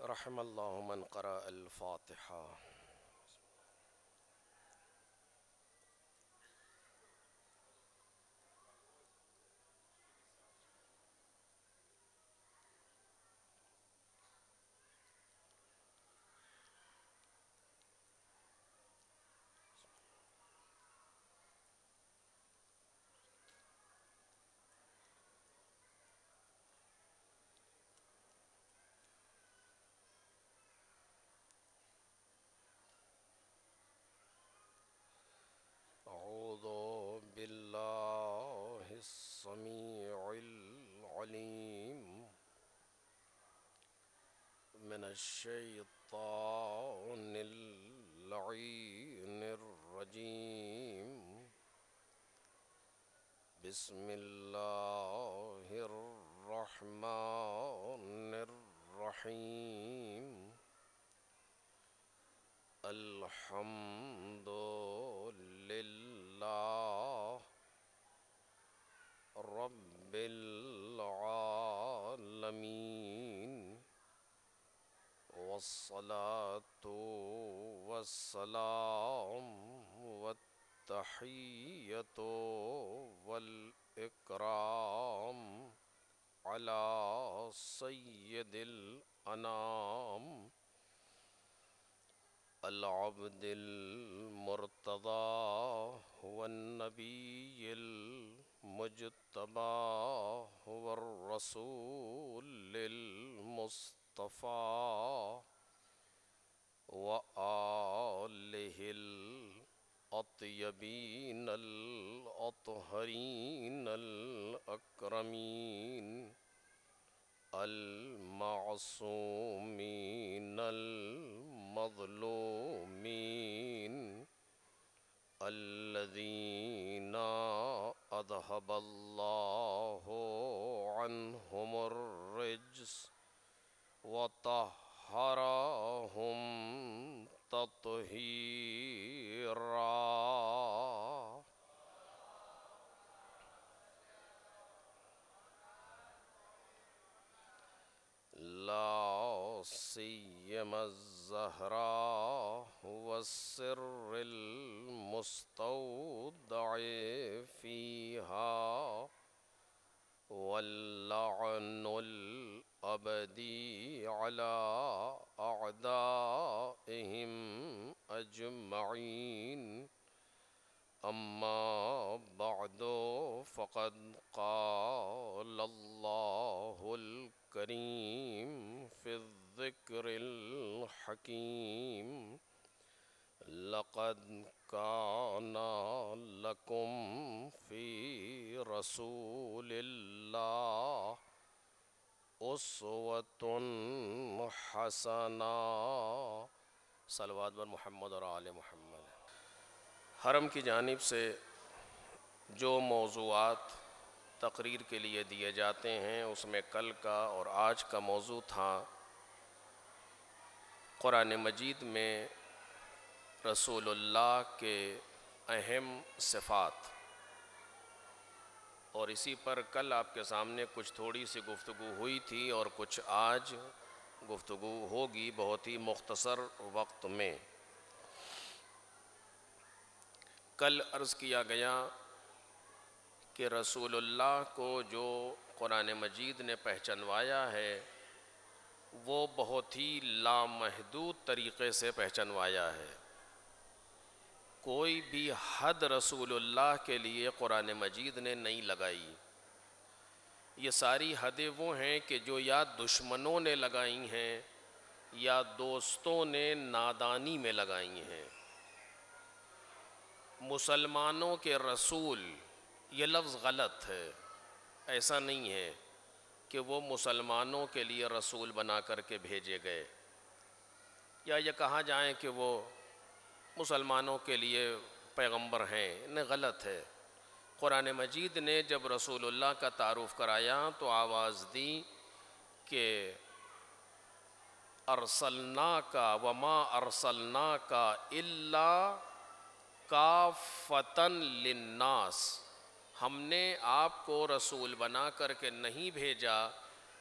رحم الله من قرأ الفاتحة. أعوذ بالله السميع العليم من الشيطان اللعين الرجيم. بسم الله الرحمن الرحيم. الحمد لله رب العالمين، والصلاة والسلام والتحية والإكرام على سيد الأنام العبد المرتضى والنبي المجتبى والرسول المصطفى وآله الأطيبين الأطهرين الأكرمين المعصومين المظلومين الذين أذهب الله عنهم الرجس وطهرهم تطهيرا. لا سيما الزهراء والسر المستودع فيها واللعن الأبدي على أعدائهم أجمعين. أما بعد، فقد قال الله الكريم في الذكر الحكيم: لقد كان لكم في رسول الله أسوة حسنة. صلوات بر محمد اور آل محمد. حرم کی جانب سے جو موضوعات تقریر کے لیے دیے جاتے ہیں، اس میں کل کا اور آج کا موضوع تھا قرآن مجید میں رسول اللہ کے اہم صفات، اور اسی پر کل آپ کے سامنے کچھ تھوڑی سی گفتگو ہوئی تھی اور کچھ آج گفتگو ہوگی بہت ہی مختصر وقت میں. کل عرض کیا گیا کہ رسول اللہ کو جو قرآن مجید نے پہچنوایا ہے وہ بہت ہی لامحدود طریقے سے پہچنوایا ہے. کوئی بھی حد رسول اللہ کے لیے قرآن مجید نے نہیں لگائی. یہ ساری حدیں وہ ہیں کہ جو یا دشمنوں نے لگائی ہیں یا دوستوں نے نادانی میں لگائی ہیں. مسلمانوں کے رسول یہ لفظ غلط ہے. ایسا نہیں ہے کہ وہ مسلمانوں کے لیے رسول بنا کر کے بھیجے گئے، یا یہ کہا جائے کہ وہ مسلمانوں کے لیے پیغمبر ہیں. نہیں، غلط ہے. قرآن مجید نے جب رسول اللہ کا تعارف کرایا تو آواز دی کہ ارسلناک وما ارسلناک الا کافۃ للناس. ہم نے آپ کو رسول بنا کر کے نہیں بھیجا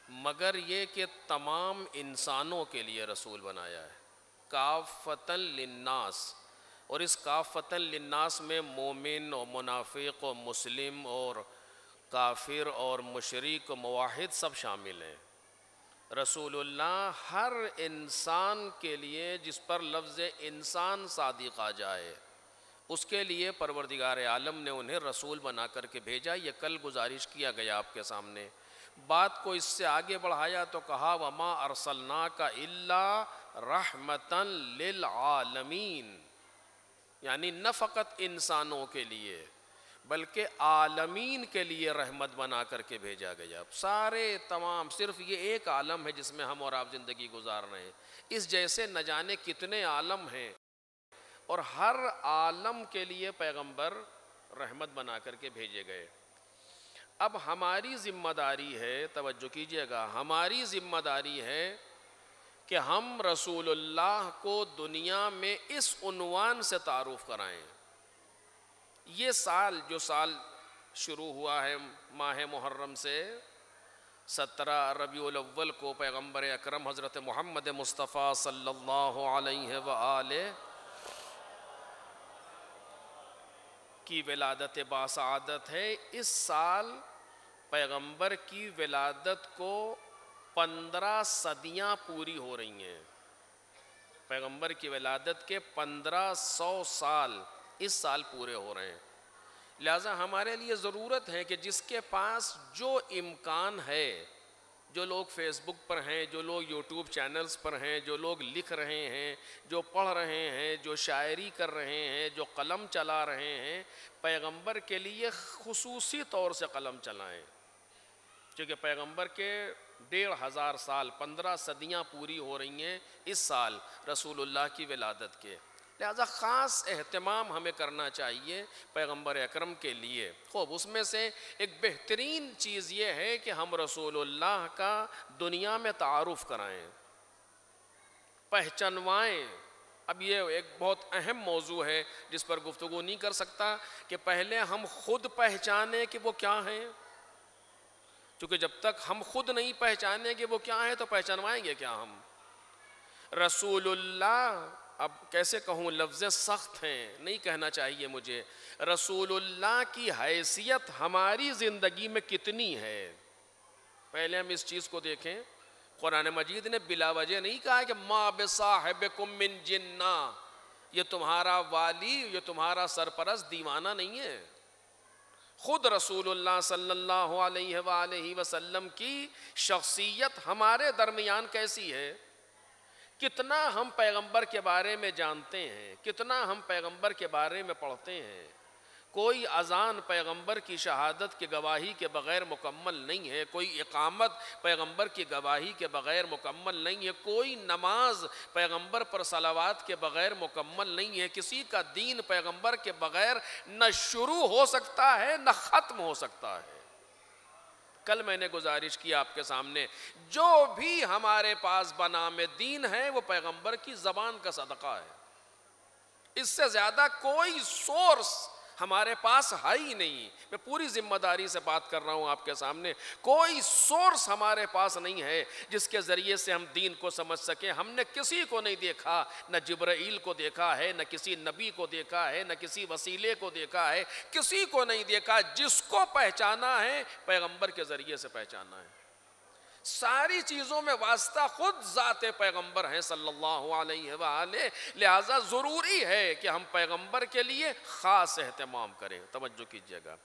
مگر یہ کہ تمام انسانوں کے لیے رسول بنایا ہے، کافۃ للناس۔ اور اس کافۃ للناس میں مومن اور منافق اور مسلم اور کافر اور مشرک و موحد سب شامل ہیں۔ رسول اللہ ہر انسان کے لیے جس پر لفظ انسان صادق آ جائے اس کے لیے پروردگار عالم نے انہیں رسول بنا کر کے بھیجا۔ یہ کل گزارش کیا گیا آپ کے سامنے۔ بات کو اس سے آگے بڑھایا تو کہا وَمَا أَرْسَلْنَاكَ إِلَّا رَحْمَةً لِلْعَالَمِينَ، یعنی نہ فقط انسانوں کے لیے بلکہ عالمین کے لیے رحمت بنا کر کے بھیجا گیا۔ سارے تمام، صرف یہ ایک عالم ہے جس میں ہم اور آپ زندگی گزار رہے ہیں، اس جیسے نہ جانے کتنے عالم ہیں، اور ہر عالم کے لیے پیغمبر رحمت بنا کر کے بھیجے گئے۔ اب ہماری ذمہ داری ہے، توجہ کیجئے گا، ہماری ذمہ داری ہے کہ ہم رسول اللہ کو دنیا میں اس عنوان سے تعارف کرائیں۔ یہ سال جو سال شروع ہوا ہے ماہ محرم سے، 17 ربیع الاول کو پیغمبر اکرم حضرت محمد مصطفیٰ صلی اللہ علیہ وآلہ کی ولادت باسعادت ہے۔ اس سال پیغمبر کی ولادت کو 15 صدیاں پوری ہو رہی ہیں۔ پیغمبر کی ولادت کے 1500 سال اس سال پورے ہو رہے ہیں۔ لہٰذا ہمارے لیے ضرورت ہے کہ جس کے پاس جو امکان ہے، جو لوگ فیس بک پر ہیں، جو لوگ یوٹیوب چینلز پر ہیں، جو لوگ لکھ رہے ہیں، جو پڑھ رہے ہیں، جو شاعری کر رہے ہیں، جو قلم چلا رہے ہیں، پیغمبر کے لیے خصوصی طور سے قلم چلائیں، کیونکہ پیغمبر کے 1500 سال، 15 صدیاں پوری ہو رہی ہیں اس سال رسول اللہ کی ولادت کے۔ لہذا خاص اہتمام ہمیں کرنا چاہیے پیغمبر اکرم کے لیے۔ خوب اس میں سے ایک بہترین چیز یہ ہے کہ ہم رسول اللہ کا دنیا میں تعارف کرائیں، پہچنوائیں۔ اب یہ ایک بہت اہم موضوع ہے جس پر گفتگو نہیں کر سکتا کہ پہلے ہم خود پہچانیں کہ وہ کیا ہیں، کیونکہ جب تک ہم خود نہیں پہچانیں کہ وہ کیا ہیں تو پہچنوائیں گے کیا ہم؟ رسول اللہ، اب کیسے کہوں، لفظ سخت ہیں، نہیں کہنا چاہیے مجھے، رسول اللہ کی حیثیت ہماری زندگی میں کتنی ہے؟ پہلے ہم اس چیز کو دیکھیں۔ قرآن مجید نے بلا وجہ نہیں کہا کہ ما بصاحبکم من جنہ، یہ تمہارا والی، یہ تمہارا سرپرست دیوانہ نہیں ہے۔ خود رسول اللہ صلی اللہ علیہ وآلہ وسلم کی شخصیت ہمارے درمیان کیسی ہے؟ کتنا ہم پیغمبر کے بارے میں جانتے ہیں، کتنا ہم پیغمبر کے بارے میں پڑھتے ہیں۔ کوئی اذان پیغمبر کی شہادت کی گواہی کے بغیر مکمل نہیں ہے، کوئی اقامت پیغمبر کی گواہی کے بغیر مکمل نہیں ہے، کوئی نماز پیغمبر پر صلوات کے بغیر مکمل نہیں ہے۔ کسی کا دین پیغمبر کے بغیر نہ شروع ہو سکتا ہے نہ ختم ہو سکتا ہے۔ کل میں نے گزارش کی آپ کے سامنے، جو بھی ہمارے پاس بنام دین ہے وہ پیغمبر کی زبان کا صدقہ ہے۔ اس سے زیادہ کوئی سورس ہمارے پاس ہے ہی نہیں۔ میں پوری ذمہ داری سے بات کر رہا ہوں آپ کے سامنے، کوئی سورس ہمارے پاس نہیں ہے جس کے ذریعے سے ہم دین کو سمجھ سکیں۔ ہم نے کسی کو نہیں دیکھا، نہ جبرائیل کو دیکھا ہے، نہ کسی نبی کو دیکھا ہے، نہ کسی وسیلے کو دیکھا ہے، کسی کو نہیں دیکھا۔ جس کو پہچانا ہے پیغمبر کے ذریعے سے پہچانا ہے۔ ساری چیزوں میں واسطہ خود ذات پیغمبر ہیں صلی اللہ علیہ وآلہ، لہذا ضروری ہے کہ ہم پیغمبر کے لیے خاص اہتمام کریں۔ توجہ کیجئے گا،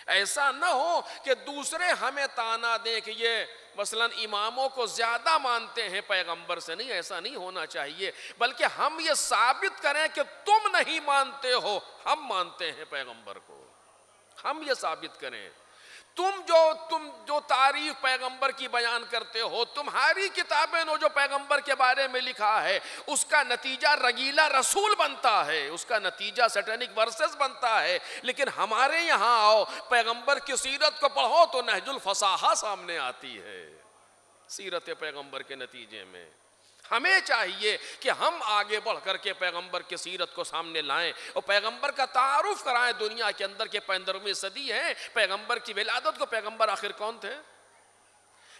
ایسا نہ ہو کہ دوسرے ہمیں تانا دیں کہ یہ مثلا اماموں کو زیادہ مانتے ہیں پیغمبر سے۔ نہیں، ایسا نہیں ہونا چاہیے، بلکہ ہم یہ ثابت کریں کہ تم نہیں مانتے ہو، ہم مانتے ہیں پیغمبر کو۔ ہم یہ ثابت کریں، تم جو تعریف پیغمبر کی بیان کرتے ہو، تمہاری کتابیں نے جو پیغمبر کے بارے میں لکھا ہے اس کا نتیجہ رگیلا رسول بنتا ہے، اس کا نتیجہ سیٹینک ورسز بنتا ہے، لیکن ہمارے یہاں آؤ، پیغمبر کی سیرت کو پڑھو تو نہج الفصاحہ سامنے آتی ہے۔ سیرت پیغمبر کے نتیجے میں ہمیں چاہیے کہ ہم آگے بڑھ کر کے پیغمبر کی سیرت کو سامنے لائیں اور پیغمبر کا تعارف کرائیں دنیا کے اندر کہ 15ویں صدی ہے، پیغمبر کی ولادت کو۔ پیغمبر آخر کون تھے؟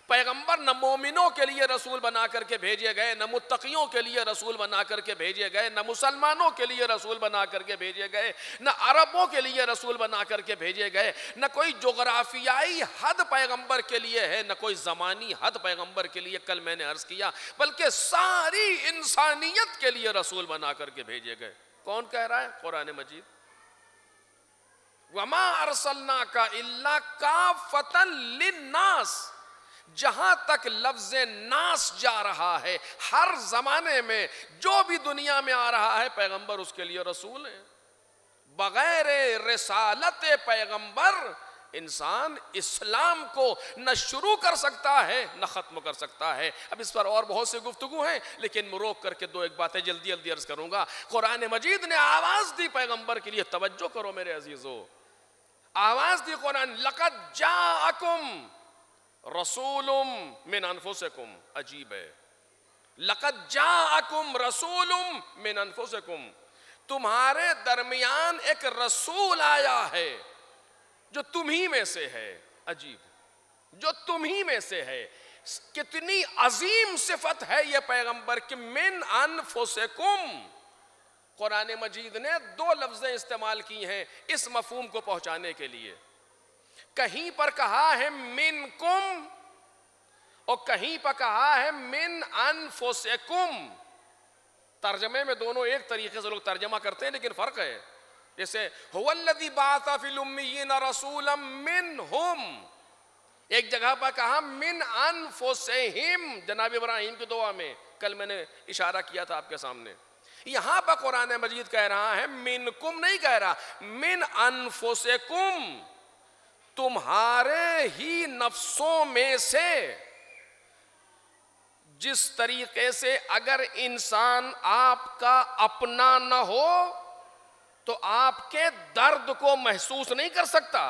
پیغمبر نہ مومنوں کے لیے رسول بنا کر کے بھیجے گئے، نہ متقیوں کے لیے رسول بنا کر کے بھیجے گئے، نہ مسلمانوں کے لیے رسول بنا کر کے بھیجے گئے، نہ عربوں کے لیے رسول بنا کر کے بھیجے گئے، نہ کوئی جغرافیائی حد پیغمبر کے لیے ہے، نہ کوئی زمانی حد پیغمبر کے لیے، کل میں نے عرض کیا، بلکہ ساری انسانیت کے لیے رسول بنا کر کے بھیجے گئے۔ کون کہہ رہا ہے؟ قرآن مجید۔ وَمَا أَرْسَلْنَاكَ إِلَّا كَافَّةً لِلنَّاسِ، جہاں تک لفظ ناس جا رہا ہے، ہر زمانے میں جو بھی دنیا میں آ رہا ہے پیغمبر اس کے لیے رسول ہے۔ بغیر رسالت پیغمبر انسان اسلام کو نہ شروع کر سکتا ہے نہ ختم کر سکتا ہے۔ اب اس پر اور بہت سے گفتگو ہیں، لیکن روک کر کے دو ایک باتیں جلدی جلدی عرض کروں گا۔ قرآن مجید نے آواز دی پیغمبر کے لیے، توجہ کرو میرے عزیزو، آواز دی قرآن، لَقَدْ جَاءَكُمْ رسول من انفسکم، عجیب ہے، لقد جاءکم رسول من انفسکم، تمہارے درمیان ایک رسول آیا ہے جو تمہیں میں سے ہے، عجیب، جو تمہیں میں سے ہے۔ کتنی عظیم صفت ہے یہ پیغمبر کہ من انفسکم۔ قرآن مجید نے دو لفظیں استعمال کی ہیں اس مفہوم کو پہنچانے کے لیے، کہیں پر کہا ہے منکم اور کہیں پر کہا ہے من انفسکم۔ ترجمے میں دونوں ایک طریقے سے لوگ ترجمہ کرتے ہیں لیکن فرق ہے۔ جیسے هو الذی بعث فی الامیین رسولا منہم، ایک جگہ پر کہا من انفسہم، جناب ابراہیم کی دعا میں، کل میں نے اشارہ کیا تھا آپ کے سامنے۔ یہاں پر قرآن مجید کہہ رہا ہے منکم نہیں کہہ رہا، من انفسکم، تمہارے ہی نفسوں میں سے۔ جس طریقے سے اگر انسان آپ کا اپنا نہ ہو تو آپ کے درد کو محسوس نہیں کر سکتا،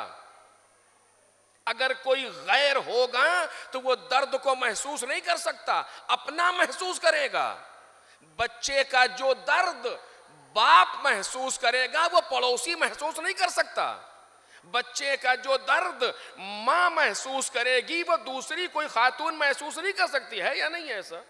اگر کوئی غیر ہوگا تو وہ درد کو محسوس نہیں کر سکتا، اپنا محسوس کرے گا۔ بچے کا جو درد باپ محسوس کرے گا وہ پڑوسی محسوس نہیں کر سکتا، بچے کا جو درد ماں محسوس کرے گی وہ دوسری کوئی خاتون محسوس نہیں کر سکتی ہے، یا نہیں ہے ایسا؟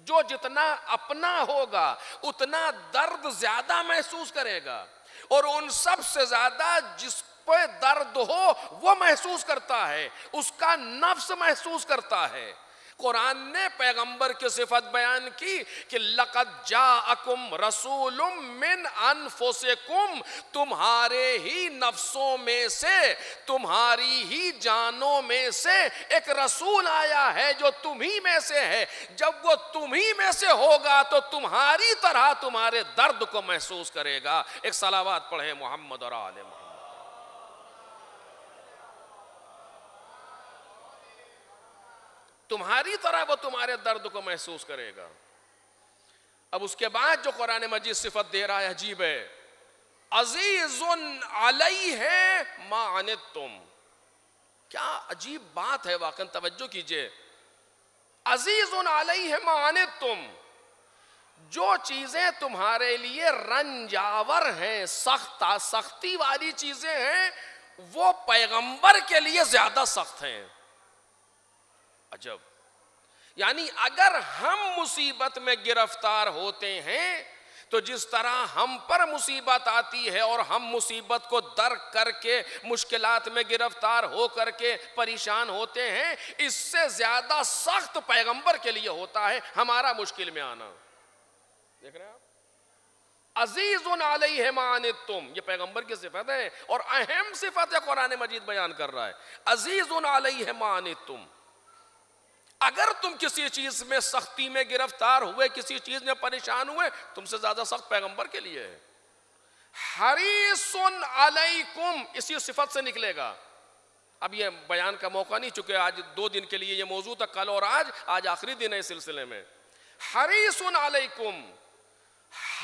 جو جتنا اپنا ہوگا اتنا درد زیادہ محسوس کرے گا، اور ان سب سے زیادہ جس پہ درد ہو وہ محسوس کرتا ہے، اس کا نفس محسوس کرتا ہے۔ قرآن نے پیغمبر کی صفت بیان کی کہ لَقَدْ جَاءَكُمْ رَسُولٌ مِّنْ أَنفُسِكُمْ، تمہارے ہی نفسوں میں سے، تمہاری ہی جانوں میں سے ایک رسول آیا ہے جو تمہیں میں سے ہے۔ جب وہ تمہیں میں سے ہوگا تو تمہاری طرح تمہارے درد کو محسوس کرے گا۔ ایک صلوات پڑھیں محمد اور آل محمد۔ تمہاری طرح وہ تمہارے درد کو محسوس کرے گا۔ اب اس کے بعد جو قرآن مجید صفت دے رہا ہے عجیب ہے، عزیز علیہ ما عنتم، کیا عجیب بات ہے، واقعا توجہ کیجئے۔ عزیز علیہ ما عنتم، جو چیزیں تمہارے لیے رنجاور ہیں، سختی والی چیزیں ہیں، وہ پیغمبر کے لیے زیادہ سخت ہیں۔ عجب، یعنی اگر ہم مصیبت میں گرفتار ہوتے ہیں تو جس طرح ہم پر مصیبت آتی ہے اور ہم مصیبت کو درک کر کے مشکلات میں گرفتار ہو کر کے پریشان ہوتے ہیں، اس سے زیادہ سخت پیغمبر کے لیے ہوتا ہے ہمارا مشکل میں آنا۔ دیکھ رہے ہیں آپ، عزیز علیہ ما عنتم، یہ پیغمبر کی صفت ہے اور اہم صفت ہے قرآن مجید بیان کر رہا ہے، عزیز علیہ ما عنتم۔ اگر تم کسی چیز میں سختی میں گرفتار ہوئے، کسی چیز میں پریشان ہوئے، تم سے زیادہ سخت پیغمبر کے لیے ہے۔ حریص علیکم، اسی صفت سے نکلے گا۔ اب یہ بیان کا موقع نہیں، چونکہ آج 2 دن کے لیے یہ موضوع تھا، کل اور آج آخری دن ہے اس سلسلے میں۔ حریص علیکم،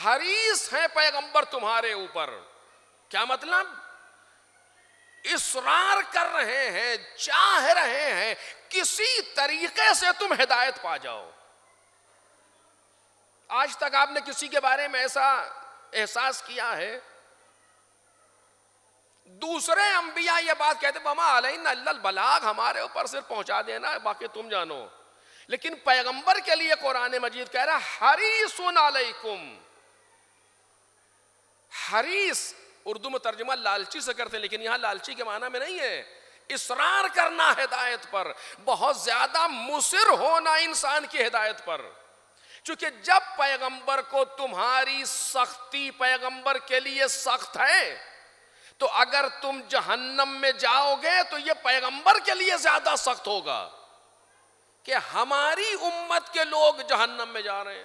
حریص ہے پیغمبر تمہارے اوپر، کیا مطلب؟ اصرار کر رہے ہیں، چاہ رہے ہیں کسی طریقے سے تم ہدایت پا جاؤ۔ آج تک آپ نے کسی کے بارے میں ایسا احساس کیا ہے دوسرے انبیاء یہ بات کہتے وما علینا الا البلاغ، ہمارے اوپر صرف پہنچا دینا، باقی تم جانو. لیکن پیغمبر کے لیے قرآن مجید کہہ رہا حریص علیکم. حریص اردو میں ترجمہ لالچی سے کرتے ہیں، لیکن یہاں لالچی کے معنی میں نہیں ہے، اصرار کرنا ہدایت پر، بہت زیادہ مصر ہونا انسان کی ہدایت پر. چونکہ جب پیغمبر کو تمہاری سختی پیغمبر کے لیے سخت ہے، تو اگر تم جہنم میں جاؤ گے تو یہ پیغمبر کے لیے زیادہ سخت ہوگا کہ ہماری امت کے لوگ جہنم میں جا رہے ہیں.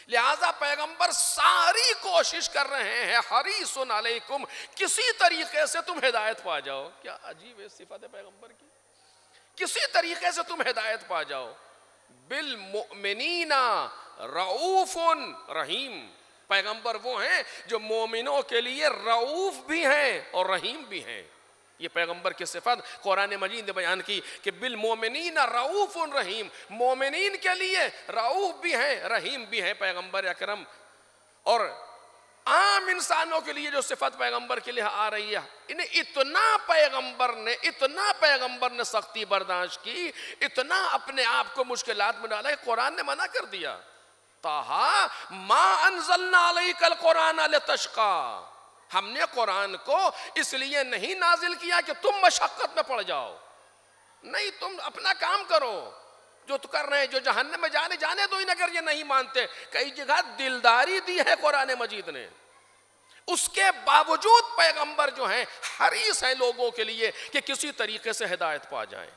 لہذا پیغمبر ساری کوشش کر رہے ہیں حریص علیکم، کسی طریقے سے تم ہدایت پا جاؤ. کیا عجیب ہے صفت پیغمبر کی، کسی طریقے سے تم ہدایت پا جاؤ. بالمؤمنین رؤوف رحیم. پیغمبر وہ ہیں جو مومنوں کے لیے رؤوف بھی ہیں اور رحیم بھی ہیں. یہ پیغمبر کی صفت قرآن مجید نے بیان کی کہ بالمؤمنین رؤوف رحیم، مومنین کے لیے رؤوف بھی ہیں رحیم بھی ہیں پیغمبر اکرم. اور عام انسانوں کے لیے جو صفت پیغمبر کے لیے آ رہی ہے، انہیں اتنا پیغمبر نے سختی برداشت کی، اتنا اپنے آپ کو مشکلات میں ڈالا کہ قرآن نے منع کر دیا. طٰہٰ ما انزلنا علیک القرآن لتشقیٰ. ہم نے قرآن کو اس لیے نہیں نازل کیا کہ تم مشقت میں پڑ جاؤ، نہیں، تم اپنا کام کرو جو تو کر رہے ہیں. جو جہنم میں جانے دو ان اگر یہ نہیں مانتے. کئی جگہ دلداری دی ہے قرآن مجید نے، اس کے باوجود پیغمبر جو ہیں حریص ہیں لوگوں کے لیے کہ کسی طریقے سے ہدایت پا جائیں،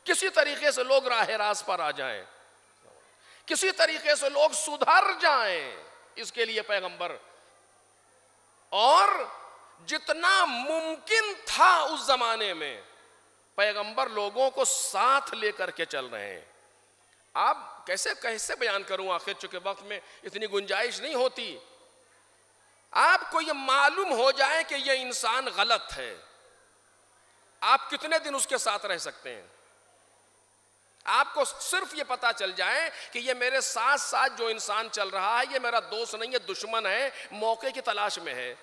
کسی طریقے سے لوگ راہ راست پر آ جائیں، کسی طریقے سے لوگ سدھر جائیں. اس کے لیے پیغمبر، اور جتنا ممکن تھا اس زمانے میں پیغمبر لوگوں کو ساتھ لے کر کے چل رہے ہیں. آپ کیسے بیان کروں آخر، چونکہ وقت میں اتنی گنجائش نہیں ہوتی. آپ کو یہ معلوم ہو جائے کہ یہ انسان غلط ہے، آپ کتنے دن اس کے ساتھ رہ سکتے ہیں؟ آپ کو صرف یہ پتا چل جائے کہ یہ میرے ساتھ ساتھ جو انسان چل رہا ہے یہ میرا دوست نہیں ہے، دشمن ہے، موقع کی تلاش میں ہے.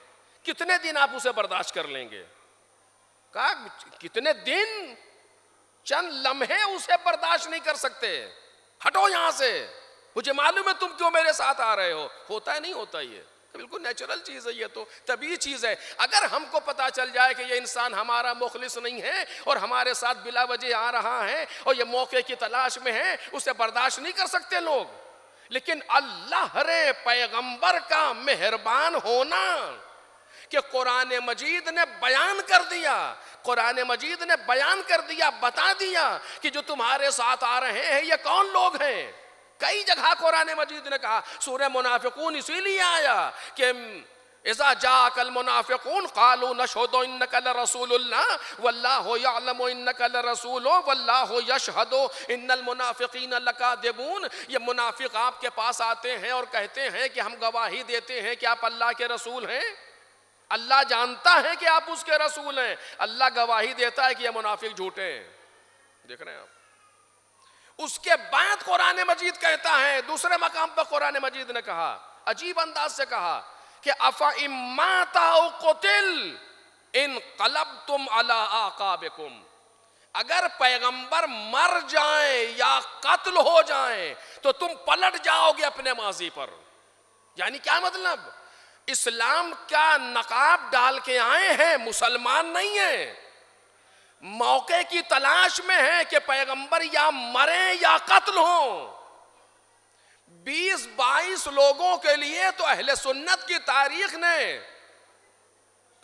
کتنے دن آپ اسے برداشت کر لیں گے؟ کہا کتنے دن، چند لمحے اسے برداشت نہیں کر سکتے. ہٹو یہاں سے، مجھے معلوم ہے تم کیوں میرے ساتھ آ رہے ہو. ہوتا ہے نہیں ہوتا؟ یہ بالکل نیچرل چیز ہے، یہ تو طبیعی چیز ہے. اگر ہم کو پتا چل جائے کہ یہ انسان ہمارا مخلص نہیں ہے اور ہمارے ساتھ بلا وجہ آ رہا ہے اور یہ موقع کی تلاش میں ہے، اسے برداشت نہیں کر سکتے لوگ. لیکن اللہ رے پیغمبر کا مہربان ہونا کہ قرآن مجید نے بیان کر دیا، قرآن مجید نے بیان کر دیا، بتا دیا کہ جو تمہارے ساتھ آ رہے ہیں یہ کون لوگ ہیں. کئی جگہ قرآن مجید نے کہا، سورہ منافقون اسی لیے آیا کہ اذا جاءک المنافقون قالوا نشهد انک لرسول اللہ واللہ یعلم انک لرسول واللہ یشہد ان المنافقین لکاذبون. یہ منافق آپ کے پاس آتے ہیں اور کہتے ہیں کہ ہم گواہی دیتے ہیں کہ آپ اللہ کے رسول ہیں. اللہ جانتا ہے کہ آپ اس کے رسول ہیں، اللہ گواہی دیتا ہے کہ یہ منافق جھوٹے ہیں. دیکھ رہے ہیں آپ. اس کے بعد قرآن مجید کہتا ہے، دوسرے مقام پر قرآن مجید نے کہا، عجیب انداز سے کہا کہ أَفَإِن مَّاتَ أَوْ قُتِلَ انقلبتم علی اعقابکم. اگر پیغمبر مر جائیں یا قتل ہو جائیں تو تم پلٹ جاؤ گے اپنے ماضی پر. یعنی کیا مطلب؟ اسلام کا نقاب ڈال کے آئے ہیں، مسلمان نہیں ہیں، موقع کی تلاش میں ہے کہ پیغمبر یا مریں یا قتل ہوں. 20-22 لوگوں کے لیے تو اہل سنت کی تاریخ نے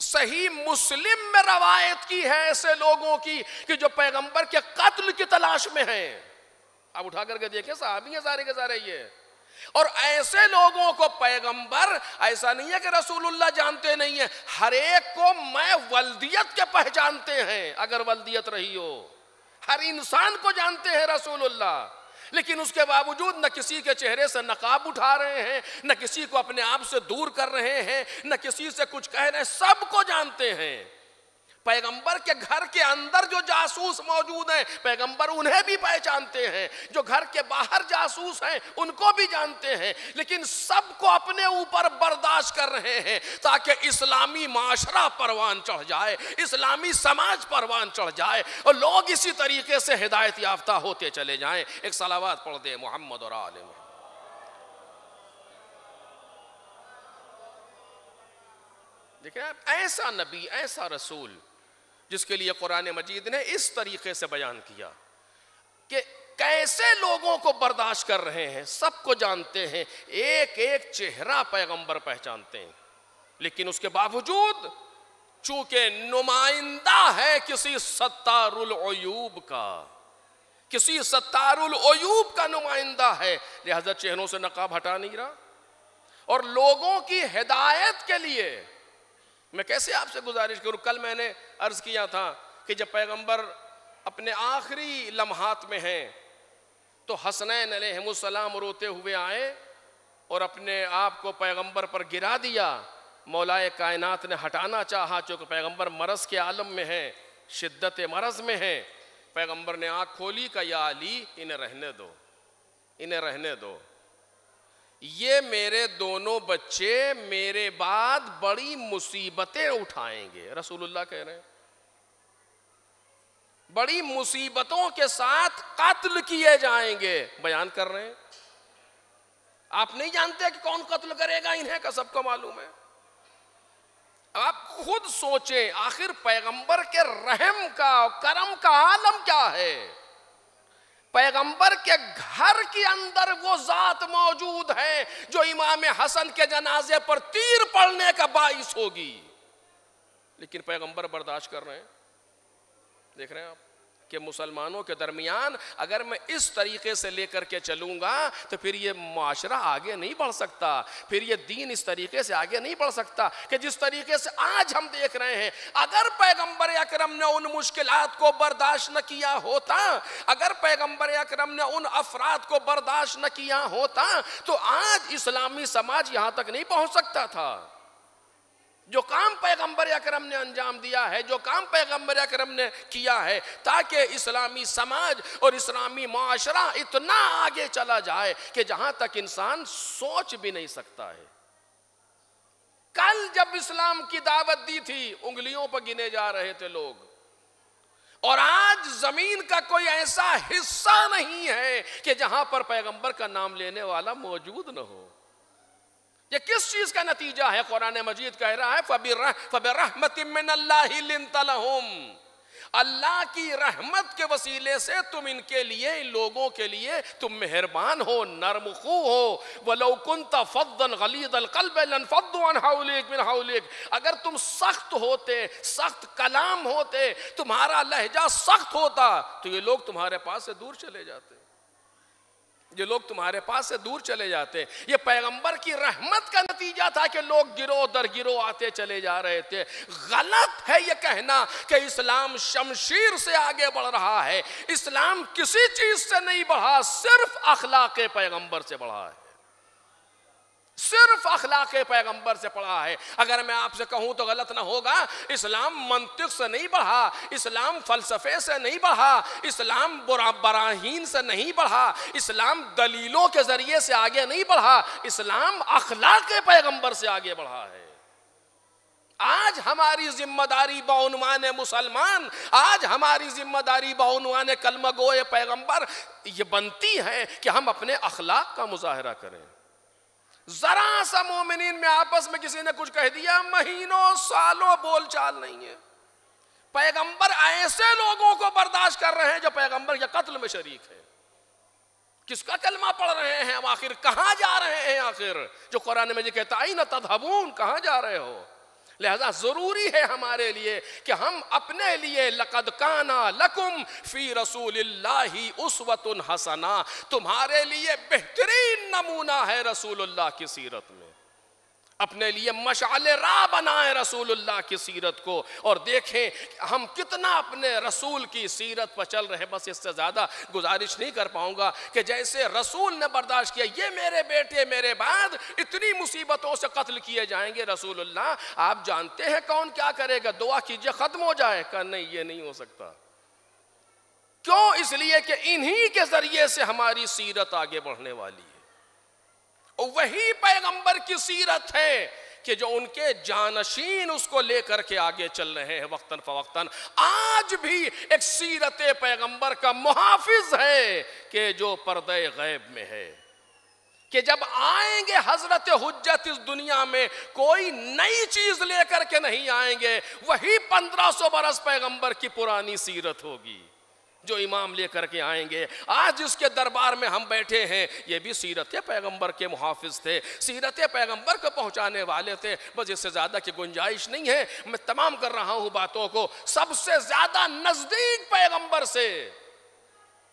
صحیح مسلم میں روایت کی ہے ایسے لوگوں کی کہ جو پیغمبر کے قتل کی تلاش میں ہیں. آپ اٹھا کر کے دیکھیں، صحابی ہیں سارے کے سارے یہ. اور ایسے لوگوں کو پیغمبر، ایسا نہیں ہے کہ رسول اللہ جانتے نہیں ہیں، ہر ایک کو میں ولدیت کے پہچانتے ہیں اگر ولدیت رہی ہو. ہر انسان کو جانتے ہیں رسول اللہ، لیکن اس کے باوجود نہ کسی کے چہرے سے نقاب اٹھا رہے ہیں، نہ کسی کو اپنے آپ سے دور کر رہے ہیں، نہ کسی سے کچھ کہہ رہے ہیں، سب کو جانتے ہیں. پیغمبر کے گھر کے اندر جو جاسوس موجود ہیں پیغمبر انہیں بھی پہچانتے ہیں، جو گھر کے باہر جاسوس ہیں ان کو بھی جانتے ہیں، لیکن سب کو اپنے اوپر برداشت کر رہے ہیں تاکہ اسلامی معاشرہ پروان چڑھ جائے، اسلامی سماج پروان چڑھ جائے اور لوگ اسی طریقے سے ہدایت یافتہ ہوتے چلے جائیں۔ ایک صلوات پڑھ دیں محمد اور آل محمد۔ دیکھیں آپ، ایسا نبی، ایسا رسول جس کے لیے قرآن مجید نے اس طریقے سے بیان کیا کہ کیسے لوگوں کو برداشت کر رہے ہیں، سب کو جانتے ہیں، ایک ایک چہرہ پیغمبر پہچانتے ہیں، لیکن اس کے باوجود چونکہ نمائندہ ہے کسی ستار العیوب کا، کسی ستار العیوب کا نمائندہ ہے، لہذا چہروں سے نقاب ہٹا نہیں رہا۔ اور لوگوں کی ہدایت کے لیے میں کیسے آپ سے گزارش کروں، کل میں نے عرض کیا تھا کہ جب پیغمبر اپنے آخری لمحات میں ہیں تو حسنین علیہ السلام روتے ہوئے آئے اور اپنے آپ کو پیغمبر پر گرا دیا۔ مولائے کائنات نے ہٹانا چاہا چونکہ پیغمبر مرض کے عالم میں ہیں، شدت مرض میں ہیں۔ پیغمبر نے آنکھ کھولی کہ یا علی انہیں رہنے دو، انہیں رہنے دو، یہ میرے دونوں بچے میرے بعد بڑی مصیبتیں اٹھائیں گے۔ رسول اللہ کہہ رہے ہیں بڑی مصیبتوں کے ساتھ قتل کیے جائیں گے، بیان کر رہے ہیں۔ آپ نہیں جانتے کہ کون قتل کرے گا، انہیں کا سب کو معلوم ہے۔ آپ خود سوچیں آخر پیغمبر کے رحم کا کرم کا عالم کیا ہے۔ پیغمبر کے گھر کے اندر وہ ذات موجود ہے جو امام حسن کے جنازے پر تیر پڑنے کا باعث ہوگی، لیکن پیغمبر برداشت کر رہے ہیں۔ دیکھ رہے ہیں آپ کہ مسلمانوں کے درمیان اگر میں اس طریقے سے لے کر کے چلوں گا تو پھر یہ معاشرہ آگے نہیں بڑھ سکتا، پھر یہ دین اس طریقے سے آگے نہیں بڑھ سکتا کہ جس طریقے سے آج ہم دیکھ رہے ہیں۔ اگر پیغمبر اکرم نے ان مشکلات کو برداشت نہ کیا ہوتا، اگر پیغمبر اکرم نے ان افراد کو برداشت نہ کیا ہوتا تو آج اسلامی سماج یہاں تک نہیں پہنچ سکتا تھا۔ جو کام پیغمبر اکرم نے انجام دیا ہے، جو کام پیغمبر اکرم نے کیا ہے تاکہ اسلامی سماج اور اسلامی معاشرہ اتنا آگے چلا جائے کہ جہاں تک انسان سوچ بھی نہیں سکتا ہے۔ کل جب اسلام کی دعوت دی تھی انگلیوں پر گنے جا رہے تھے لوگ، اور آج زمین کا کوئی ایسا حصہ نہیں ہے کہ جہاں پر پیغمبر کا نام لینے والا موجود نہ ہو۔ یہ کس چیز کا نتیجہ ہے؟ قرآن مجید کہہ رہا ہے فَبِرَحْمَةٍ مِّنَ اللَّهِ لِنْتَ لَهُمْ، اللہ کی رحمت کے وسیلے سے تم ان کے لیے، ان لوگوں کے لیے تم مہربان ہو، نرم خو ہو۔ وَلَوْ كُنْتَ فَضًّا غَلِيظَ الْقَلْبِ لَانفَضُّوا مِنْ حَوْلِكَ، اگر تم سخت ہوتے، سخت کلام ہوتے، تمہارا لہجہ سخت ہوتا تو یہ لوگ تمہارے پاس سے دور چلے جاتے، یہ لوگ تمہارے پاس سے دور چلے جاتے۔ یہ پیغمبر کی رحمت کا نتیجہ تھا کہ لوگ گروہ در گروہ آتے چلے جا رہے تھے۔ غلط ہے یہ کہنا کہ اسلام شمشیر سے آگے بڑھ رہا ہے۔ اسلام کسی چیز سے نہیں بڑھا، صرف اخلاق پیغمبر سے بڑھا ہے، صرف اخلاق پیغمبر سے پڑھا ہے۔ اگر میں آپ سے کہوں تو غلط نہ ہوگا، اسلام منطق سے نہیں بڑھا، اسلام فلسفے سے نہیں بڑھا، اسلام براہین سے نہیں بڑھا، اسلام دلیلوں کے ذریعے سے آگے نہیں بڑھا، اسلام اخلاق پیغمبر سے آگے بڑھا ہے۔ آج ہماری ذمہ داری بعنوان مسلمان، آج ہماری ذمہ داری بعنوان کلمہ گوئے پیغمبر یہ بنتی ہے کہ ہم اپنے اخلاق کا مظاہرہ کریں۔ ذرا سا مومنین میں آپس میں کسی نے کچھ کہہ دیا، مہینوں سالوں بول چال نہیں ہے۔ پیغمبر ایسے لوگوں کو برداشت کر رہے ہیں جو پیغمبر کے قتل میں شریک ہے۔ کس کا کلمہ پڑھ رہے ہیں ہم؟ آخر کہاں جا رہے ہیں؟ آخر جو قرآن میں کہتا ہے اینا تذہبون، کہاں جا رہے ہو؟ لہذا ضروری ہے ہمارے لیے کہ ہم اپنے لیے لقد کان لکم فی رسول اللہ اسوۃ حسنہ، تمہارے لیے بہترین نمونہ ہے رسول اللہ کی سیرت میں۔ اپنے لیے مشعل راہ بنائیں رسول اللہ کی سیرت کو، اور دیکھیں ہم کتنا اپنے رسول کی سیرت پر چل رہے ہیں۔ بس اس سے زیادہ گزارش نہیں کر پاؤں گا کہ جیسے رسول نے برداشت کیا، یہ میرے بیٹے میرے بعد اتنی مصیبتوں سے قتل کیے جائیں گے، رسول اللہ آپ جانتے ہیں کون کیا کرے گا، دعا کیجئے ختم ہو جائے۔ کہا نہیں، یہ نہیں ہو سکتا۔ کیوں؟ اس لیے کہ انہی کے ذریعے سے ہماری سیرت آگے بڑھنے والی ہے، اور وہی پیغمبر کی سیرت ہے کہ جو ان کے جانشین اس کو لے کر کے آگے چل رہے ہیں وقتاً فوقتاً۔ آج بھی ایک سیرت پیغمبر کا محافظ ہے کہ جو پردہ غیب میں ہے، کہ جب آئیں گے حضرت حجت اس دنیا میں کوئی نئی چیز لے کر کے نہیں آئیں گے، وہی 1500 برس پیغمبر کی پرانی سیرت ہوگی جو امام لے کر کے آئیں گے۔ آج جس کے دربار میں ہم بیٹھے ہیں یہ بھی سیرت پیغمبر کے محافظ تھے، سیرت پیغمبر کو پہنچانے والے تھے۔ بس اس سے زیادہ کی گنجائش نہیں ہے، میں تمام کر رہا ہوں باتوں کو۔ سب سے زیادہ نزدیک پیغمبر سے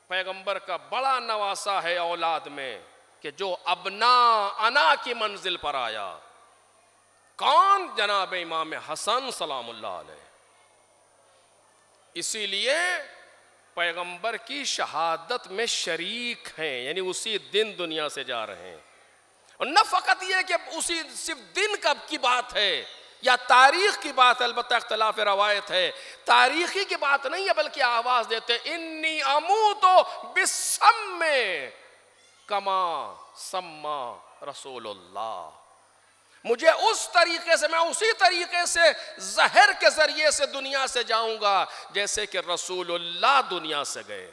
پیغمبر کا بڑا نواسا ہے اولاد میں کہ جو ابنا انا کی منزل پر آیا۔ کون؟ جناب امام حسن سلام اللہ علیہ۔ اسی لیے پیغمبر کی شہادت میں شریک ہیں، یعنی اسی دن دنیا سے جا رہے ہیں۔ اور نہ فقط یہ کہ اسی صرف دن کب کی بات ہے یا تاریخ کی بات ہے، البتہ اختلاف روایت ہے، تاریخی کی بات نہیں ہے، بلکہ آواز دیتے انی اموت بالسم کما سما رسول اللہ، مجھے اس طریقے سے، میں اسی طریقے سے زہر کے ذریعے سے دنیا سے جاؤں گا جیسے کہ رسول اللہ دنیا سے گئے۔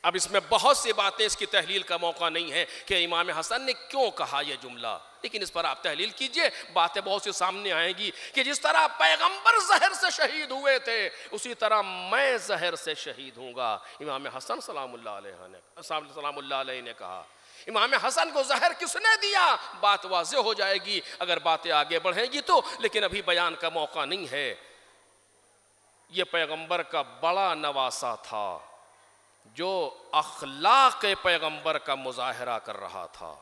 اب اس میں بہت سی باتیں، اس کی تحلیل کا موقع نہیں ہے کہ امام حسن نے کیوں کہا یہ جملہ، لیکن اس پر آپ تحلیل کیجئے، باتیں بہت سی سامنے آئیں گی کہ جس طرح پیغمبر زہر سے شہید ہوئے تھے اسی طرح میں زہر سے شہید ہوں گا، امام حسن سلام اللہ علیہ نے کہا۔ امام حسن کو زہر کس نے دیا؟ بات واضح ہو جائے گی اگر باتیں آگے بڑھیں گی تو، لیکن ابھی بیان کا موقع نہیں ہے۔ یہ پیغمبر کا بڑا نواسا تھا جو اخلاق پیغمبر کا مظاہرہ کر رہا تھا۔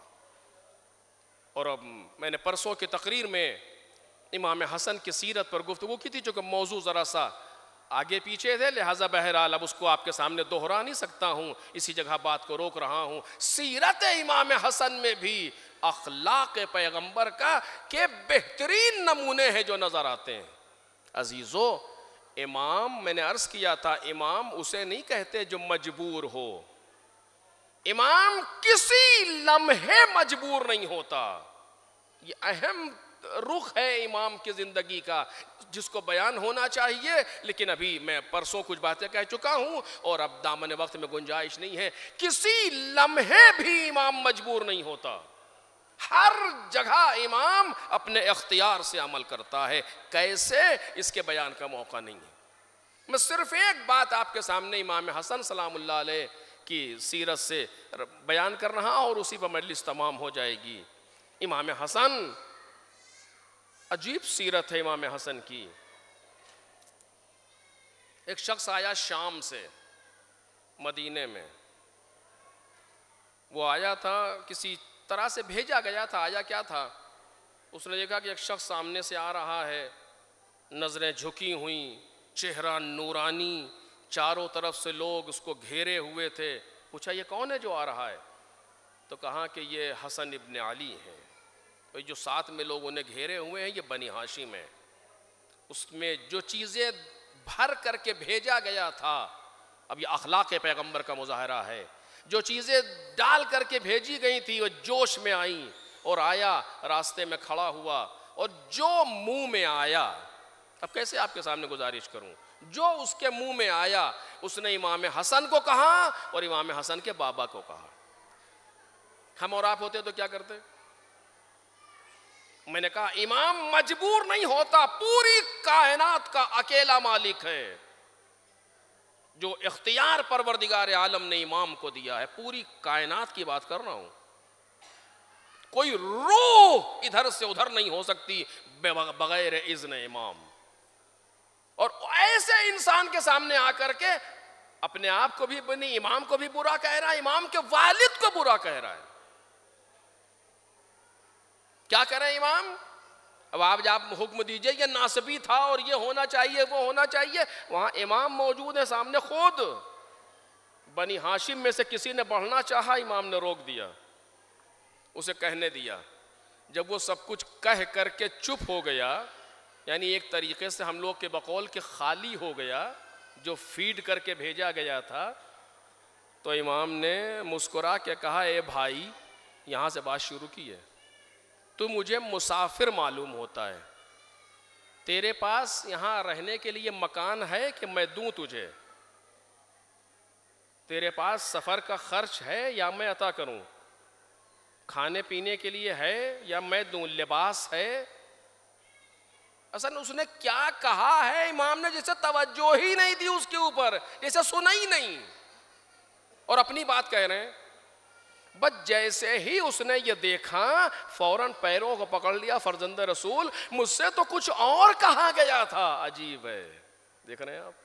اور اب میں نے پرسوں کی تقریر میں امام حسن کی سیرت پر گفتگو کی تھی، چونکہ موضوع ذرا سا آگے پیچھے تھے، لہٰذا بہرحال اب اس کو آپ کے سامنے دہرا نہیں سکتا ہوں، اسی جگہ بات کو روک رہا ہوں۔ سیرت امام حسن میں بھی اخلاق پیغمبر کا کہ بہترین نمونے ہیں جو نظر آتے ہیں۔ عزیزو، امام، میں نے عرض کیا تھا، امام اسے نہیں کہتے جو مجبور ہو، امام کسی لمحے مجبور نہیں ہوتا۔ یہ اہم رخ ہے امام کی زندگی کا جس کو بیان ہونا چاہیے، لیکن ابھی میں پرسوں کچھ باتیں کہہ چکا ہوں اور اب دامن وقت میں گنجائش نہیں ہے۔ کسی لمحے بھی امام مجبور نہیں ہوتا، ہر جگہ امام اپنے اختیار سے عمل کرتا ہے۔ کیسے؟ اس کے بیان کا موقع نہیں ہے۔ میں صرف ایک بات آپ کے سامنے امام حسن سلام اللہ علیہ کی سیرت سے بیان کر رہا اور اسی پر مجلس تمام ہو جائے گی۔ امام حسن، عجیب سیرت ہے امام حسن کی۔ ایک شخص آیا شام سے مدینے میں، وہ آیا تھا کسی طرح سے بھیجا گیا تھا، آیا کیا تھا، اس نے دیکھا کہ ایک شخص سامنے سے آ رہا ہے، نظریں جھکی ہوئیں، چہرہ نورانی، چاروں طرف سے لوگ اس کو گھیرے ہوئے تھے۔ پوچھا یہ کون ہے جو آ رہا ہے؟ تو کہا کہ یہ حسن ابن علی ہے۔ جو ساتھ میں لوگ انہیں گھیرے ہوئے ہیں یہ بنی ہاشم ہے۔ اس میں جو چیزیں بھر کر کے بھیجا گیا تھا، اب یہ اخلاق پیغمبر کا مظاہرہ ہے، جو چیزیں ڈال کر کے بھیجی گئی تھی وہ جوش میں آئیں، اور آیا راستے میں کھڑا ہوا، اور جو منہ میں آیا، اب کیسے آپ کے سامنے گزارش کروں، جو اس کے منہ میں آیا اس نے امام حسن کو کہا اور امام حسن کے بابا کو کہا۔ ہم اور آپ ہوتے تو کیا کرتے؟ میں نے کہا امام مجبور نہیں ہوتا، پوری کائنات کا اکیلا مالک ہے، جو اختیار پروردگار عالم نے امام کو دیا ہے۔ پوری کائنات کی بات کر رہا ہوں، کوئی روح ادھر سے ادھر نہیں ہو سکتی بغیر اذن امام۔ اور ایسے انسان کے سامنے آ کر کے اپنے آپ کو بھی بنی امام کو بھی برا کہہ رہا ہے، امام کے والد کو برا کہہ رہا ہے۔ کیا کریں امام؟ اب آپ حکم دیجئے یہ ناسبی تھا اور یہ ہونا چاہیے وہ ہونا چاہیے. وہاں امام موجود ہے سامنے خود. بنی ہاشم میں سے کسی نے بڑھنا چاہا, امام نے روک دیا, اسے کہنے دیا. جب وہ سب کچھ کہہ کر کے چپ ہو گیا, یعنی ایک طریقے سے ہم لوگ کے بقول کے خالی ہو گیا جو فیڈ کر کے بھیجا گیا تھا, تو امام نے مسکرا کے کہا اے بھائی, یہاں سے بات شروع کی ہے. تو مجھے مسافر معلوم ہوتا ہے, تیرے پاس یہاں رہنے کے لیے مکان ہے کہ میں دوں تجھے؟ تیرے پاس سفر کا خرچ ہے یا میں عطا کروں؟ کھانے پینے کے لیے ہے یا میں دوں؟ لباس ہے؟ اصل اس نے کیا کہا ہے امام نے جیسے توجہ ہی نہیں دی اس کے اوپر, جیسے سنا ہی نہیں, اور اپنی بات کہہ رہے ہیں. بس جیسے ہی اس نے یہ دیکھا فوراً پیروں کو پکڑ لیا, فرزند رسول مجھ سے تو کچھ اور کہا گیا تھا. عجیب ہے, دیکھ رہے ہیں آپ.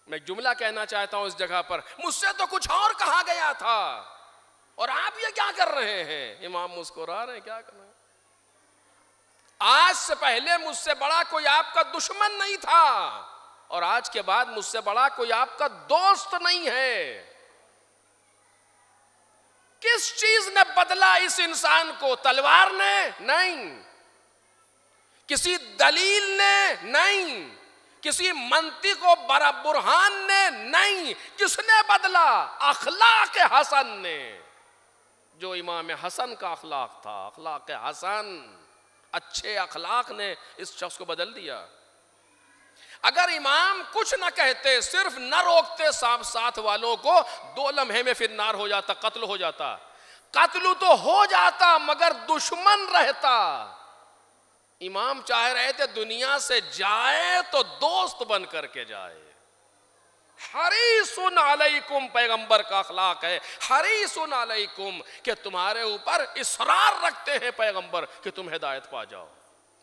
میں جملہ کہنا چاہتا ہوں اس جگہ پر, مجھ سے تو کچھ اور کہا گیا تھا اور آپ یہ کیا کر رہے ہیں؟ امام مسکرا رہے ہیں, کیا کر رہے ہیں؟ آج سے پہلے مجھ سے بڑا کوئی آپ کا دشمن نہیں تھا اور آج کے بعد مجھ سے بڑا کوئی آپ کا دوست نہیں ہے. کس چیز نے بدلا اس انسان کو؟ تلوار نے نہیں, کسی دلیل نے نہیں, کسی منطق و برہان نے نہیں. کس نے بدلا؟ اخلاق حسن نے. جو امام حسن کا اخلاق تھا, اخلاق حسن, اچھے اخلاق نے اس شخص کو بدل دیا. اگر امام کچھ نہ کہتے, صرف نہ روکتے ساتھ والوں کو, 2 لمحے میں پھر نار ہو جاتا, قتل ہو جاتا. قتل تو ہو جاتا مگر دشمن رہتا. امام چاہ رہے تھے دنیا سے جائے تو دوست بن کر کے جائے. حریص علیکم پیغمبر کا اخلاق ہے, حریص علیکم کہ تمہارے اوپر اصرار رکھتے ہیں پیغمبر کہ تم ہدایت پا جاؤ.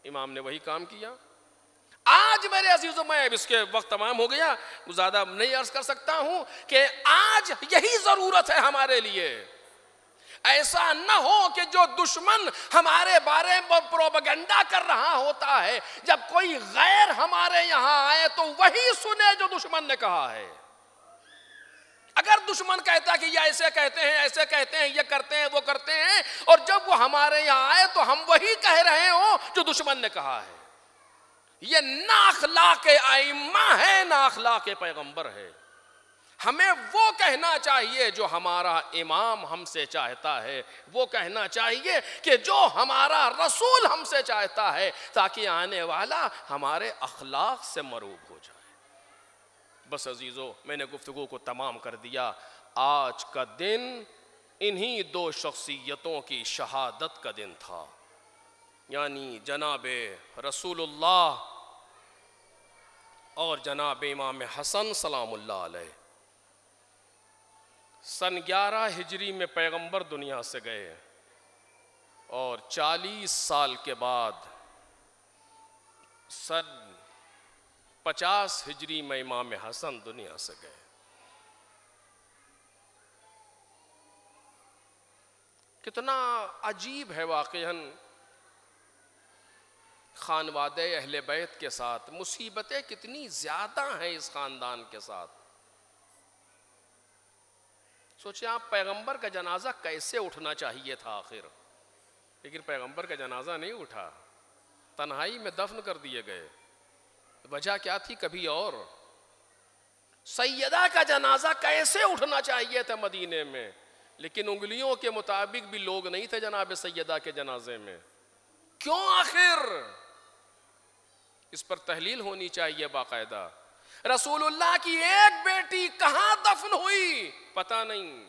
امام نے وہی کام کیا. آج میرے عزیزوں, میں اب اس کے وقت تمام ہو گیا, زیادہ نہیں عرض کر سکتا ہوں, کہ آج یہی ضرورت ہے ہمارے لیے. ایسا نہ ہو کہ جو دشمن ہمارے بارے میں پروپیگنڈا کر رہا ہوتا ہے, جب کوئی غیر ہمارے یہاں آئے تو وہی سنے جو دشمن نے کہا ہے. اگر دشمن کہتا کہ یہ ایسے کہتے ہیں, ایسے کہتے ہیں, یہ کرتے ہیں, وہ کرتے ہیں, اور جب وہ ہمارے یہاں آئے تو ہم وہی کہہ رہے ہوں جو دشمن نے کہا ہے, یہ نا اخلاق ائمہ ہے, نا اخلاق پیغمبر ہے. ہمیں وہ کہنا چاہیے جو ہمارا امام ہم سے چاہتا ہے, وہ کہنا چاہیے کہ جو ہمارا رسول ہم سے چاہتا ہے, تاکہ آنے والا ہمارے اخلاق سے مروب ہو جائے. بس عزیزو, میں نے گفتگو کو تمام کر دیا. آج کا دن انہی 2 شخصیتوں کی شہادت کا دن تھا, یعنی جناب رسول اللہ اور جناب امام حسن سلام اللہ علیہ. سن 11 ہجری میں پیغمبر دنیا سے گئے اور 40 سال کے بعد سن 50 ہجری میں امام حسن دنیا سے گئے. کتنا عجیب ہے واقعاً خانوادہ اہل بیت کے ساتھ, مصیبتیں کتنی زیادہ ہیں اس خاندان کے ساتھ. سوچیں آپ, پیغمبر کا جنازہ کیسے اٹھنا چاہیے تھا آخر, لیکن پیغمبر کا جنازہ نہیں اٹھا, تنہائی میں دفن کر دیے گئے. وجہ کیا تھی؟ کبھی اور. سیدہ کا جنازہ کیسے اٹھنا چاہیے تھا مدینے میں, لیکن انگلیوں کے مطابق بھی لوگ نہیں تھے جناب سیدہ کے جنازے میں. کیوں آخر؟ اس پر تحلیل ہونی چاہیے باقاعدہ. رسول اللہ کی ایک بیٹی کہاں دفن ہوئی پتہ نہیں,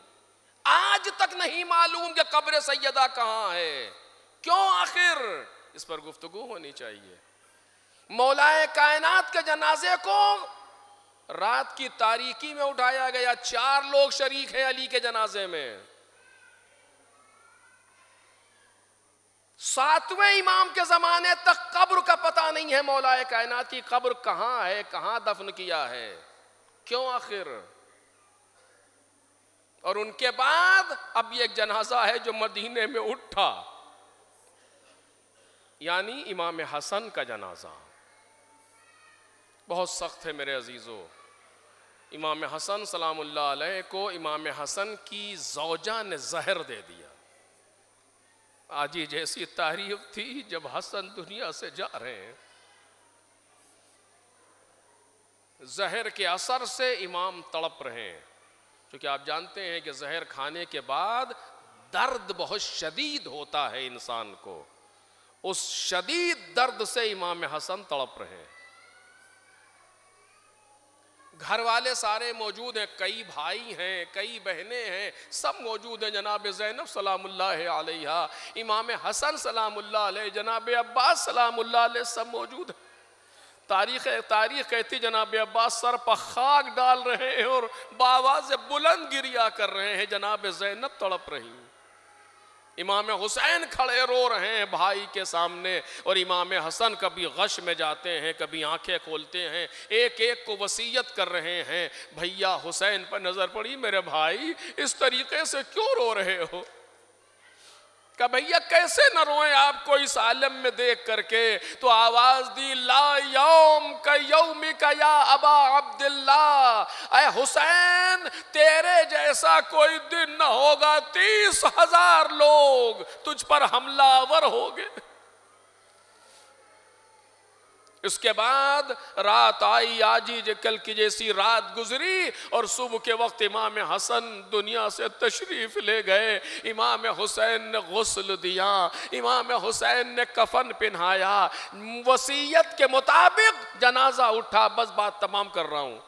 آج تک نہیں معلوم کہ قبر سیدہ کہاں ہے. کیوں آخر؟ اس پر گفتگو ہونی چاہیے. مولا کائنات کے جنازے کو رات کی تاریکی میں اٹھایا گیا, 4 لوگ شریک ہیں علی کے جنازے میں. 7ویں امام کے زمانے تک قبر کا پتہ نہیں ہے, مولا کائنات کی قبر کہاں ہے, کہاں دفن کیا ہے. کیوں آخر؟ اور ان کے بعد اب یہ ایک جنازہ ہے جو مدینے میں اٹھا, یعنی امام حسن کا جنازہ بہت سخت ہے میرے عزیزو۔ امام حسن سلام اللہ علیہ کو امام حسن کی زوجہ نے زہر دے دیا۔ آج ہی جیسی تاریخ تھی جب حسن دنیا سے جا رہے ہیں، زہر کے اثر سے امام تڑپ رہے ہیں، کیونکہ آپ جانتے ہیں کہ زہر کھانے کے بعد درد بہت شدید ہوتا ہے انسان کو، اس شدید درد سے امام حسن تڑپ رہے ہیں۔ گھر والے سارے موجود ہیں، کئی بھائی ہیں، کئی بہنیں ہیں، سب موجود ہیں۔ جناب زینب سلام اللہ علیہ، امام حسن سلام اللہ علیہ، جناب عباس سلام اللہ علیہ، سب موجود ہیں۔ تاریخ کہتی جناب عباس سر پر خاک ڈال رہے ہیں اور بآواز بلند گریا کر رہے ہیں، جناب زینب تڑپ رہی ہیں۔ امام حسین کھڑے رو رہے ہیں بھائی کے سامنے، اور امام حسن کبھی غش میں جاتے ہیں، کبھی آنکھیں کھولتے ہیں، ایک ایک کو وصیت کر رہے ہیں۔ بھیا حسین پر نظر پڑی، میرے بھائی اس طریقے سے کیوں رو رہے ہو؟ کہ بھیا کیسے نہ روئیں آپ کو اس عالم میں دیکھ کر کے؟ تو آواز دی، لا یوم کا یومی کا یا ابا عبداللہ، اے حسین تیرے جیسا کوئی دن نہ ہوگا 30,000 لوگ تجھ پر حملہ آور ہوگے۔ اس کے بعد رات آئی، آج ہی کل کی جیسی رات گزری، اور صبح کے وقت امام حسن دنیا سے تشریف لے گئے۔ امام حسین نے غسل دیا، امام حسین نے کفن پہنایا، وصیت کے مطابق جنازہ اٹھا۔ بس بات تمام کر رہا ہوں۔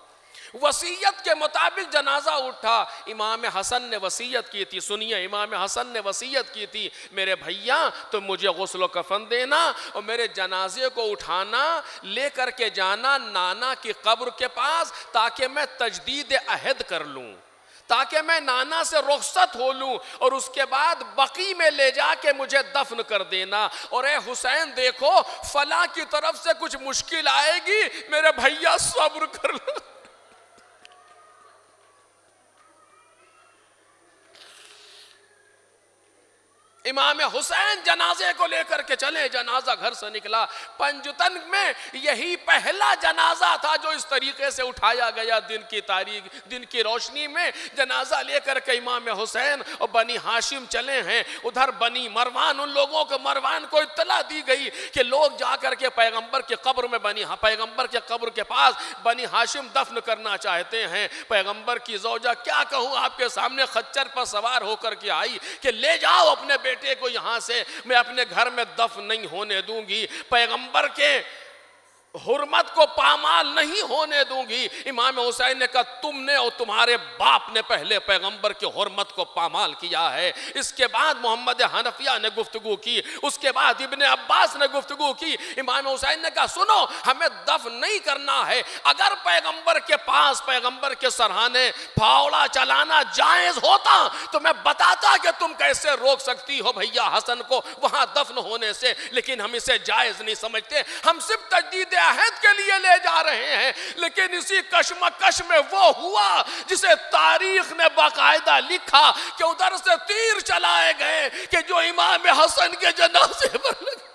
وصیت کے مطابق جنازہ اٹھا۔ امام حسن نے وصیت کی تھی، سنیے، امام حسن نے وصیت کی تھی، میرے بھیا تم مجھے غسل و کفن دینا اور میرے جنازے کو اٹھانا، لے کر کے جانا نانا کی قبر کے پاس، تاکہ میں تجدید عہد کر لوں، تاکہ میں نانا سے رخصت ہو لوں، اور اس کے بعد بقی میں لے جا کے مجھے دفن کر دینا۔ اور اے حسین دیکھو فلاں کی طرف سے کچھ مشکل آئے گی، میرے بھیا صبر کر لو۔ امام حسین جنازے کو لے کر کے چلے، جنازہ گھر سے نکلا۔ پنجتن میں یہی پہلا جنازہ تھا جو اس طریقے سے اٹھایا گیا، دن کی روشنی میں جنازہ لے کر کے امام حسین اور بنی ہاشم چلے ہیں۔ ادھر بنی مروان، ان لوگوں کو مروان کو اطلاع دی گئی کہ لوگ جا کر کے پیغمبر کی قبر میں پیغمبر کے قبر کے پاس بنی ہاشم دفن کرنا چاہتے ہیں۔ پیغمبر کی زوجہ کیا کہوں آپ کے سامنے خچر پر سوار ہو کر کے آئی کہ لے جاؤ اپنے بیٹے کو یہاں سے، میں اپنے گھر میں دفن نہیں ہونے دوں گی، پیغمبر کے حرمت کو پامال نہیں ہونے دوں گی۔ امام حسین نے کہا تم نے اور تمہارے باپ نے پہلے پیغمبر کی حرمت کو پامال کیا ہے۔ اس کے بعد محمد حنفیہ نے گفتگو کی، اس کے بعد ابن عباس نے گفتگو کی۔ امام حسین نے کہا سنو، ہمیں دفن نہیں کرنا ہے، اگر پیغمبر کے پاس پیغمبر کے سرہانے پھاوڑا چلانا جائز ہوتا تو میں بتاتا کہ تم کیسے روک سکتی ہو بھیا حسن کو وہاں دفن ہونے سے، لیکن ہم اسے جائز نہیں سمجھتے، ہم صرف تجدید عہد کے لیے لے جا رہے ہیں۔ لیکن اسی کشمکش میں وہ ہوا جسے تاریخ نے باقاعدہ لکھا کہ ادھر سے تیر چلائے گئے کہ جو امام حسن کے جنازے پر لگے۔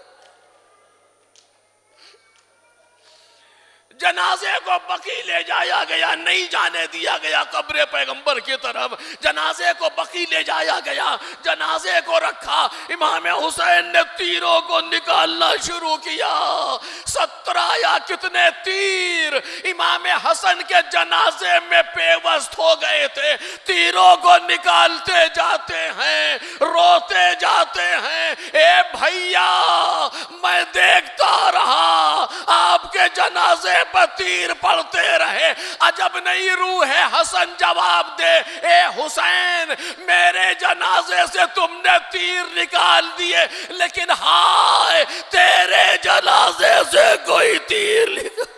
جنازے کو بقی لے جایا گیا، نہیں جانے دیا گیا قبر پیغمبر کی طرف، جنازے کو بقی لے جایا گیا، جنازے کو رکھا، امام حسین نے تیروں کو نکالنا شروع کیا۔ 17 یا کتنے تیر امام حسن کے جنازے میں پیوست ہو گئے تھے، تیروں کو نکالتے جاتے ہیں، روتے جاتے ہیں، اے بھیا میں دیکھتا رہا آپ کے جنازے پر تیر پڑتے رہے، عجب نہیں روح حسن جواب دے، اے حسین میرے جنازے سے تم نے تیر نکال دیے، لیکن ہائے تیرے جنازے سے کوئی تیر نکال۔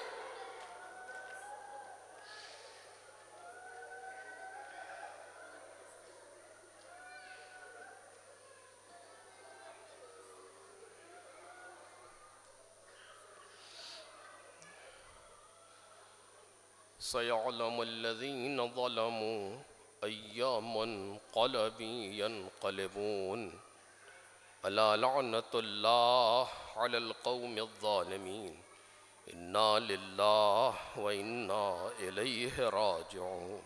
سَيَعْلَمُ الَّذِينَ ظَلَمُوا أَيَّ مُنْقَلَبٍ يَنْقَلِبُونَ۔ الا لعنت اللہ علی القوم الظالمین انا للہ و انا الیہ راجعون۔